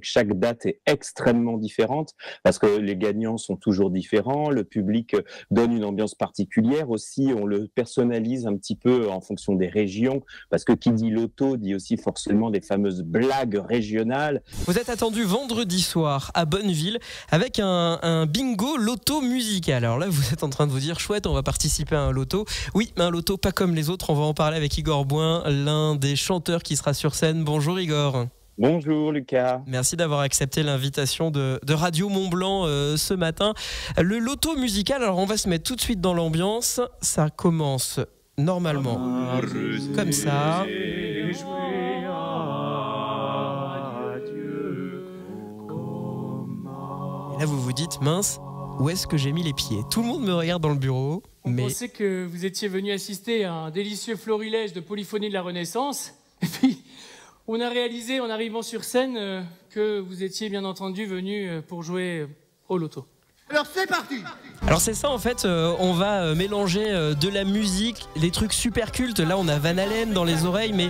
chaque date est extrêmement différente parce que les gagnants sont toujours différents, le public donne une ambiance particulière aussi, on le personnalise un petit peu en fonction des régions parce que qui dit loto dit aussi forcément des fameuses blagues régionales. Vous êtes attendu vendredi soir à Bonneville avec un bingo loto musical. Alors là, vous êtes en train de vous dire, chouette, on va participer à un loto. Oui, mais un loto pas comme les autres. On va en parler avec Igor Bouin, l'un des chanteurs qui sera sur scène. Bonjour Igor. Bonjour Lucas. Merci d'avoir accepté l'invitation de Radio Mont-Blanc ce matin. Le loto musical, alors on va se mettre tout de suite dans l'ambiance. Ça commence normalement comme ça. Et là vous vous dites, mince, où est-ce que j'ai mis les pieds? Tout le monde me regarde dans le bureau. On pensait que vous étiez venu assister à un délicieux florilège de polyphonie de la Renaissance. Et puis, on a réalisé en arrivant sur scène que vous étiez bien entendu venu pour jouer au loto. Alors c'est parti! Alors c'est ça en fait, on va mélanger de la musique, les trucs super cultes. Là on a Van Halen dans les oreilles, mais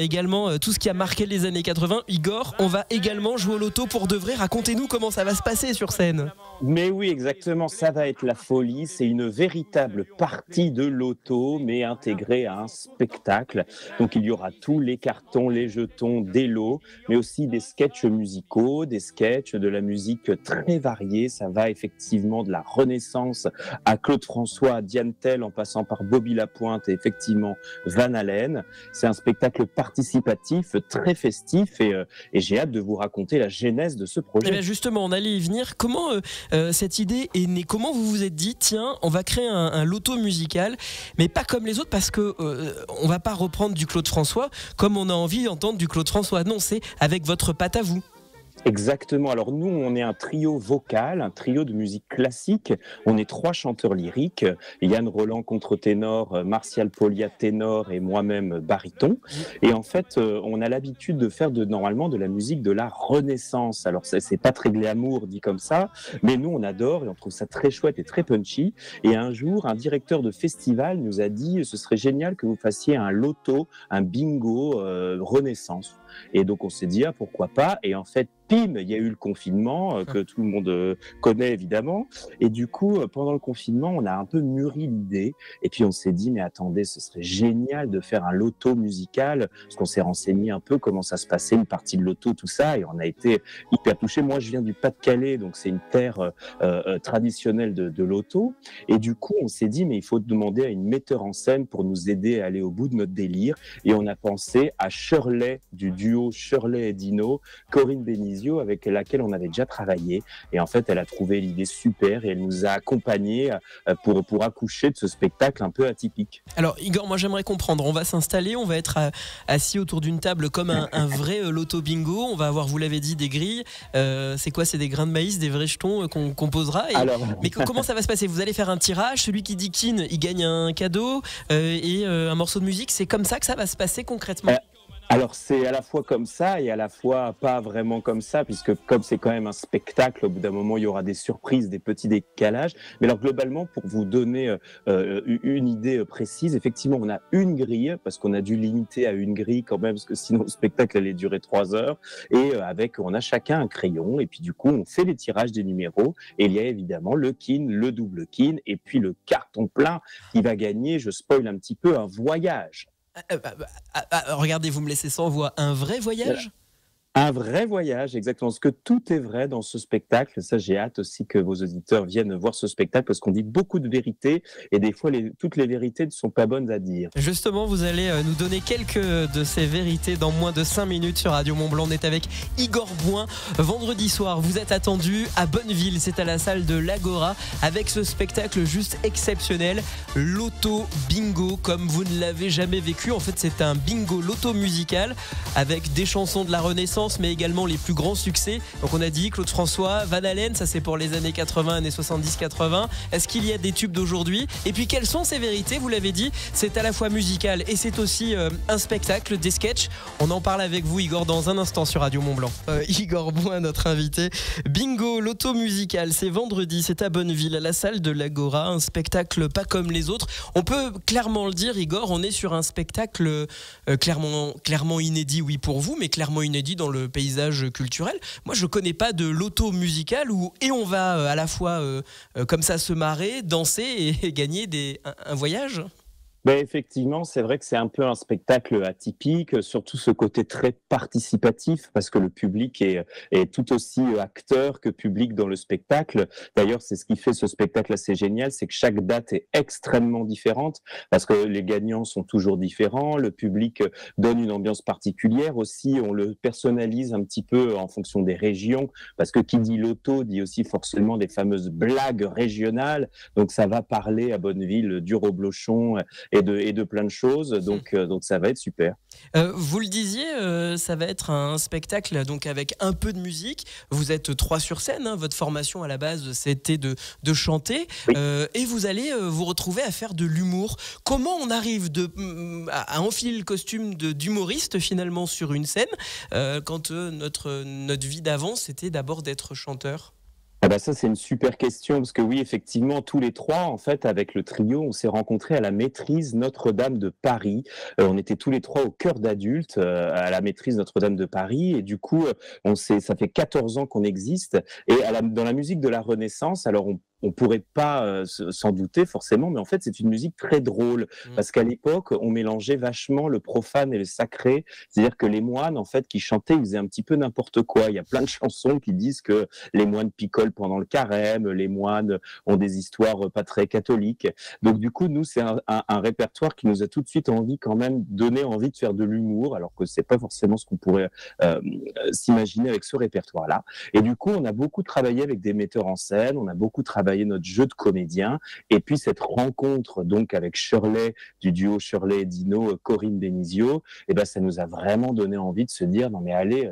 également tout ce qui a marqué les années 80. Igor, on va également jouer au loto pour de vrai. Racontez-nous comment ça va se passer sur scène. Mais oui, exactement, ça va être la folie. C'est une véritable partie de loto, mais intégrée à un spectacle. Donc il y aura tous les cartons, les jetons, des lots, mais aussi des sketchs musicaux, des sketchs, de la musique très variée. Ça va effectivement de la Renaissance à Claude François, à Diane Tell, en passant par Bobby Lapointe et effectivement Van Halen. C'est un spectacle participatif, très festif et j'ai hâte de vous raconter la genèse de ce projet. Eh bien justement, on allait y venir. Comment cette idée est née? Comment vous vous êtes dit, tiens, on va créer un loto musical, mais pas comme les autres parce que on va pas reprendre du Claude François comme on a envie d'entendre du Claude François. Non, c'est avec votre patte à vous. Exactement. Alors nous, on est un trio vocal, un trio de musique classique. On est 3 chanteurs lyriques, Yann Roland contre-ténor, Martial Polia ténor et moi-même baryton. Et en fait, on a l'habitude de faire normalement de la musique de la Renaissance. Alors c'est pas très glamour dit comme ça, mais nous on adore et on trouve ça très chouette et très punchy. Et un jour, un directeur de festival nous a dit ce serait génial que vous fassiez un loto, un bingo Renaissance. Et donc on s'est dit pourquoi pas. Et en fait, pim, il y a eu le confinement que tout le monde connaît évidemment. Et du coup, pendant le confinement, on a un peu mûri l'idée. Et puis on s'est dit mais attendez, ce serait génial de faire un loto musical, parce qu'on s'est renseigné un peu comment ça se passait, une partie de loto, tout ça, et on a été hyper touchés. Moi, je viens du Pas-de-Calais, donc c'est une terre traditionnelle de loto. Et du coup, on s'est dit mais il faut demander à une metteur en scène pour nous aider à aller au bout de notre délire. Et on a pensé à Shirley du duo Shirley et Dino, Corinne Benizio, avec laquelle on avait déjà travaillé. Et en fait, elle a trouvé l'idée super et elle nous a accompagnés pour accoucher de ce spectacle un peu atypique. Alors Igor, moi j'aimerais comprendre, on va s'installer, on va être assis autour d'une table comme un vrai loto bingo. On va avoir, vous l'avez dit, des grilles. C'est quoi? C'est des grains de maïs, des vrais jetons qu'on posera. Mais comment ça va se passer? Vous allez faire un tirage, celui qui dit kin, il gagne un cadeau et un morceau de musique. C'est comme ça que ça va se passer concrètement? Alors c'est à la fois comme ça et à la fois pas vraiment comme ça, puisque comme c'est quand même un spectacle, au bout d'un moment il y aura des surprises, des petits décalages. Mais alors globalement, pour vous donner une idée précise, effectivement on a une grille, parce qu'on a dû limiter à une grille quand même, parce que sinon le spectacle allait durer 3 heures. Et on a chacun un crayon, et puis du coup on fait les tirages des numéros, et il y a évidemment le kin, le double kin, et puis le carton plein qui va gagner, je spoil un petit peu, un voyage. Regardez, vous me laissez sans voix. Un vrai voyage? Un vrai voyage, exactement. Parce que tout est vrai dans ce spectacle. Ça, j'ai hâte aussi que vos auditeurs viennent voir ce spectacle, parce qu'on dit beaucoup de vérités et des fois, toutes les vérités ne sont pas bonnes à dire. Justement, vous allez nous donner quelques de ces vérités dans moins de 5 minutes sur Radio Mont-Blanc. On est avec Igor Bouin. Vendredi soir, vous êtes attendu à Bonneville. C'est à la salle de l'Agora avec ce spectacle juste exceptionnel. Loto bingo, comme vous ne l'avez jamais vécu. En fait, c'est un bingo loto musical avec des chansons de la Renaissance, mais également les plus grands succès. Donc on a dit Claude François, Van Halen, ça c'est pour les années 80, années 70-80. Est-ce qu'il y a des tubes d'aujourd'hui? Et puis quelles sont ces vérités? Vous l'avez dit, c'est à la fois musical et c'est aussi un spectacle, des sketchs. On en parle avec vous Igor dans un instant sur Radio Mont-Blanc. Igor Bouin, notre invité. Bingo Loto musical, c'est vendredi, c'est à Bonneville, à la salle de l'Agora, un spectacle pas comme les autres. On peut clairement le dire, Igor, on est sur un spectacle clairement inédit, oui pour vous, mais clairement inédit dans le paysage culturel. Moi, je connais pas de Loto musical et on va à la fois comme ça se marrer, danser et gagner un voyage. Ben effectivement, c'est vrai que c'est un peu un spectacle atypique, surtout ce côté très participatif, parce que le public est tout aussi acteur que public dans le spectacle. D'ailleurs, c'est ce qui fait ce spectacle assez génial, c'est que chaque date est extrêmement différente, parce que les gagnants sont toujours différents, le public donne une ambiance particulière aussi, on le personnalise un petit peu en fonction des régions, parce que qui dit loto dit aussi forcément des fameuses blagues régionales, donc ça va parler à Bonneville du reblochon et de plein de choses, donc ça va être super. Vous le disiez, ça va être un spectacle donc avec un peu de musique. Vous êtes 3 sur scène, hein, votre formation à la base c'était de chanter, oui. Et vous allez vous retrouver à faire de l'humour. Comment on arrive à enfiler le costume d'humoriste finalement sur une scène quand notre vie d'avant c'était d'abord d'être chanteur? Ah bah ça, c'est une super question, parce que oui, effectivement, tous les trois, en fait, avec le trio, on s'est rencontrés à la Maîtrise Notre-Dame de Paris. On était tous les trois au Chœur d'adultes à la Maîtrise Notre-Dame de Paris, et du coup, ça fait 14 ans qu'on existe, et dans la musique de la Renaissance, alors on pourrait pas s'en douter forcément, mais en fait c'est une musique très drôle, parce qu'à l'époque on mélangeait vachement le profane et le sacré, c'est-à-dire que les moines en fait qui chantaient, ils faisaient un petit peu n'importe quoi. Il y a plein de chansons qui disent que les moines picolent pendant le carême, les moines ont des histoires pas très catholiques. Donc du coup nous c'est un répertoire qui nous a tout de suite quand même donné envie de faire de l'humour, alors que c'est pas forcément ce qu'on pourrait s'imaginer avec ce répertoire-là. Et du coup on a beaucoup travaillé avec des metteurs en scène, on a beaucoup travaillé notre jeu de comédien, et puis cette rencontre donc avec Shirley du duo Shirley et Dino, Corinne Benizio, et ben ça nous a vraiment donné envie de se dire non mais allez,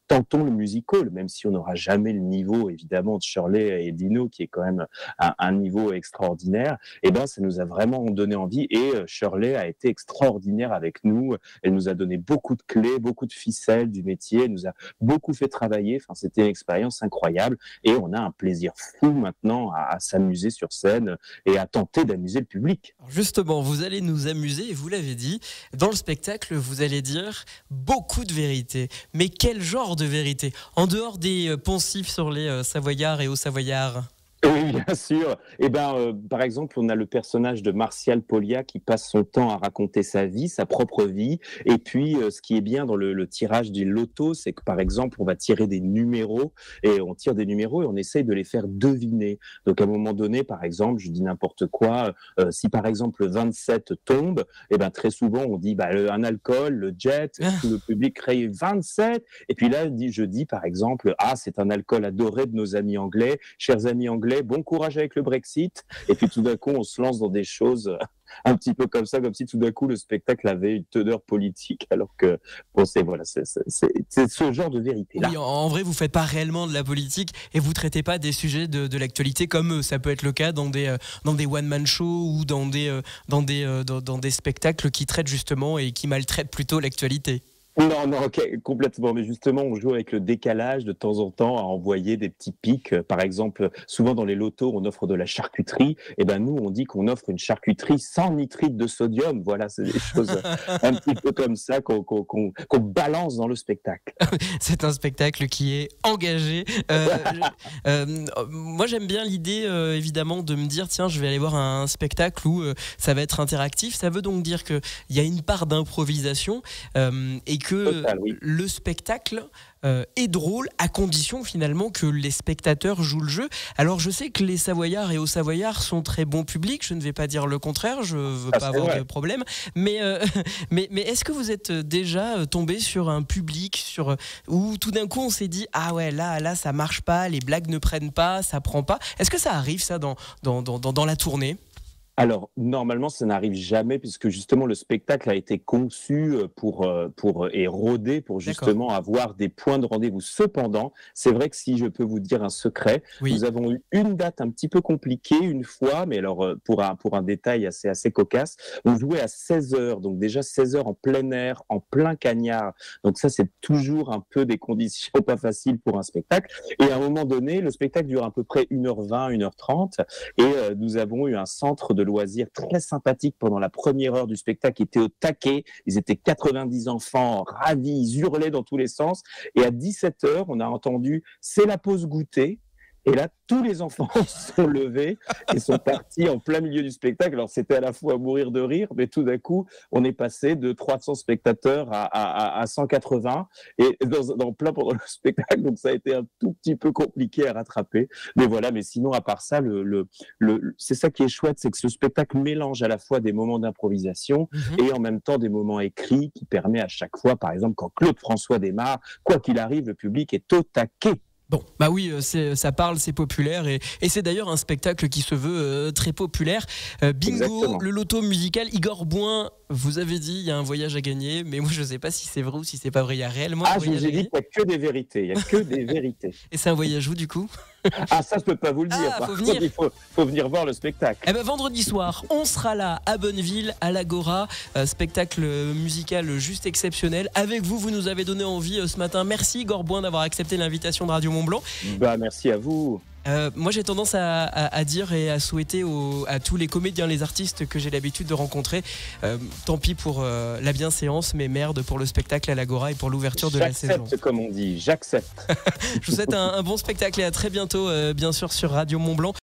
tentons le musical, même si on n'aura jamais le niveau évidemment de Shirley et Dino qui est quand même un niveau extraordinaire. Et ben ça nous a vraiment donné envie, et Shirley a été extraordinaire avec nous. Elle nous a donné beaucoup de clés, beaucoup de ficelles du métier, elle nous a beaucoup fait travailler. Enfin, c'était une expérience incroyable, et on a un plaisir fou maintenant à s'amuser sur scène et à tenter d'amuser le public. Justement, vous allez nous amuser, et vous l'avez dit, dans le spectacle, vous allez dire beaucoup de vérité. Mais quel genre de vérité? En dehors des poncifs sur les Savoyards et Hauts-Savoyards? Oui, bien sûr. Eh ben, par exemple, on a le personnage de Martial Polia qui passe son temps à raconter sa vie, sa propre vie. Et puis, ce qui est bien dans le tirage du loto, c'est que, par exemple, on va tirer des numéros, et on tire des numéros et on essaye de les faire deviner. Donc, à un moment donné, par exemple, je dis n'importe quoi, si par exemple le 27 tombe, eh ben, très souvent, on dit un alcool, le jet, tout le public crie 27. Et puis là, je dis par exemple, c'est un alcool adoré de nos amis anglais, chers amis anglais, bon courage avec le Brexit. Et puis tout d'un coup, on se lance dans des choses un petit peu comme ça, comme si tout d'un coup le spectacle avait une teneur politique, alors que c'est ce genre de vérité-là. Oui, en vrai, vous faites pas réellement de la politique, et vous traitez pas des sujets de l'actualité comme ça peut être le cas dans des one-man shows ou dans des spectacles qui traitent justement et qui maltraitent plutôt l'actualité. Non, complètement. Mais justement, on joue avec le décalage de temps en temps à envoyer des petits pics. Par exemple, souvent dans les lotos, on offre de la charcuterie. Et ben nous, on dit qu'on offre une charcuterie sans nitrite de sodium. Voilà, c'est des choses un petit peu comme ça qu'on balance dans le spectacle. C'est un spectacle qui est engagé. Moi, j'aime bien l'idée, évidemment, de me dire tiens, je vais aller voir un spectacle où ça va être interactif. Ça veut donc dire qu'il y a une part d'improvisation et que Total, oui. le spectacle est drôle à condition finalement que les spectateurs jouent le jeu. Alors je sais que les Savoyards et Hauts-Savoyards sont très bons publics, je ne vais pas dire le contraire, je veux pas avoir de problème, mais est-ce que vous êtes déjà tombé sur un public où tout d'un coup on s'est dit ah ouais là ça marche pas, les blagues ne prennent pas, ça prend pas? Est-ce que ça arrive ça dans la tournée? Alors, normalement, ça n'arrive jamais puisque justement le spectacle a été conçu et rodé pour D'accord. justement avoir des points de rendez-vous. Cependant, c'est vrai que si je peux vous dire un secret, Oui. nous avons eu une date un petit peu compliquée une fois, mais alors pour un détail assez cocasse, on jouait à 16 heures, donc déjà 16 heures en plein air, en plein cagnard. Donc ça, c'est toujours un peu des conditions pas faciles pour un spectacle. Et à un moment donné, le spectacle dure à peu près 1h20, 1h30, et nous avons eu un centre de loisirs très sympathique pendant la première heure du spectacle, qui était au taquet. Ils étaient 90 enfants, ravis, ils hurlaient dans tous les sens. Et à 17 heures, on a entendu « c'est la pause goûter ». Et là, tous les enfants se sont levés et sont partis en plein milieu du spectacle. Alors, c'était à la fois à mourir de rire, mais tout d'un coup, on est passé de 300 spectateurs à 180 et dans plein pendant le spectacle. Donc, ça a été un tout petit peu compliqué à rattraper. Mais voilà, mais sinon, à part ça, c'est ça qui est chouette, c'est que ce spectacle mélange à la fois des moments d'improvisation Mhm. et en même temps des moments écrits qui permet à chaque fois, par exemple, quand Claude François démarre, quoi qu'il arrive, le public est au taquet. Bon, bah oui, ça parle, c'est populaire et c'est d'ailleurs un spectacle qui se veut très populaire. Bingo, Exactement. le loto musical. Igor Bouin, vous avez dit il y a un voyage à gagner, mais moi je sais pas si c'est vrai ou si c'est pas vrai. Il y a réellement un Ah, je voyage vous à ai dit gagner. qu'il n'y a que des vérités. Il n'y a que des vérités. Et c'est un voyage où du coup? Ah, ça, je peux pas vous le dire. Ah, Par faut contre, venir. faut venir voir le spectacle. Eh ben vendredi soir, on sera là à Bonneville, à l'Agora, spectacle musical juste exceptionnel. Avec vous, vous nous avez donné envie ce matin. Merci Igor Bouin d'avoir accepté l'invitation de Radio Mont-Blanc. Bah, merci à vous. Moi j'ai tendance à dire et à souhaiter à tous les comédiens, les artistes que j'ai l'habitude de rencontrer, tant pis pour la bienséance, mais merde pour le spectacle à l'Agora et pour l'ouverture de la saison. J'accepte, comme on dit. J'accepte. Je vous souhaite un bon spectacle et à très bientôt, bien sûr sur Radio Mont-Blanc.